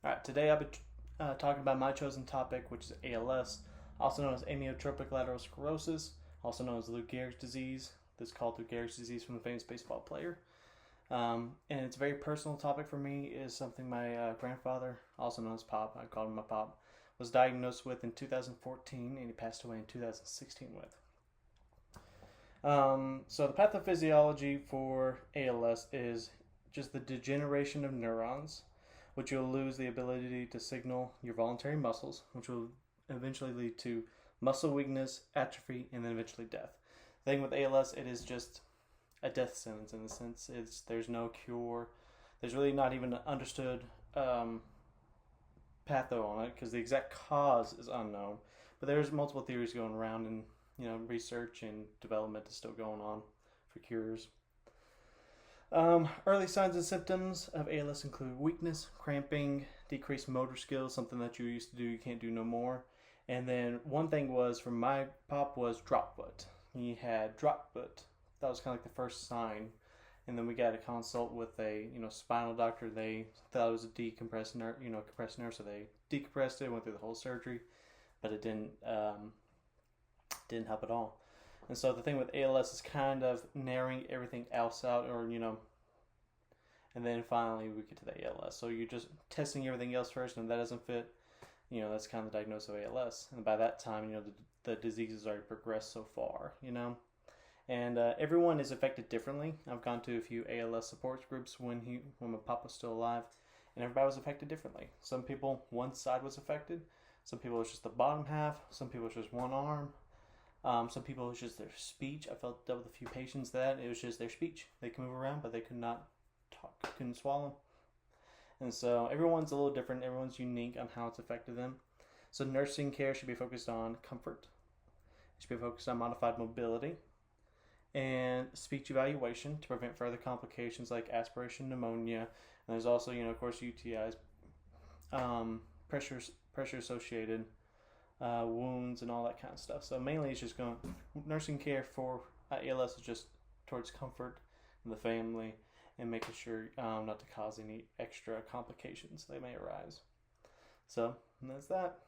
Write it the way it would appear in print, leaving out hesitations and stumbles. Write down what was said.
All right, today I'll be talking about my chosen topic, which is ALS, also known as amyotrophic lateral sclerosis, also known as Lou Gehrig's disease. This is called Lou Gehrig's disease from the famous baseball player. And it's a very personal topic for me. It is something my grandfather, also known as Pop, I called him my Pop, was diagnosed with in 2014, and he passed away in 2016 with. So the pathophysiology for ALS is just the degeneration of neurons, which will lose the ability to signal your voluntary muscles, which will eventually lead to muscle weakness, atrophy, and then eventually death. The thing with ALS, it is just a death sentence in the sense there's no cure. There's really not even an understood patho on it because the exact cause is unknown. But there's multiple theories going around, and research and development is still going on for cures. Early signs and symptoms of ALS include weakness, cramping, decreased motor skills, something that you used to do you can't do no more. And then one thing was from my pop was drop foot. He had drop foot. That was kind of like the first sign. And then we got a consult with a spinal doctor. They thought it was a decompressed nerve, compressed nerve, so they decompressed it, went through the whole surgery, but it didn't help at all. And so the thing with ALS is kind of narrowing everything else out, and then finally we get to the ALS. So you're just testing everything else first, and if that doesn't fit, that's kind of the diagnosis of ALS. And by that time, the disease has already progressed so far, And everyone is affected differently. I've gone to a few ALS support groups when my pop was still alive, and everybody was affected differently. Some people, one side was affected. Some people it was just the bottom half. Some people it was just one arm. Some people it was just their speech. I dealt with a few patients that it was just their speech. They could move around, but they could not talk, couldn't swallow. And so everyone's a little different. Everyone's unique on how it's affected them. So nursing care should be focused on comfort. It should be focused on modified mobility and speech evaluation to prevent further complications like aspiration pneumonia. And there's also, of course, UTIs, pressure associated wounds and all that kind of stuff. So mainly it's just going nursing care for ALS is just towards comfort in the family and making sure not to cause any extra complications that may arise. So that's that.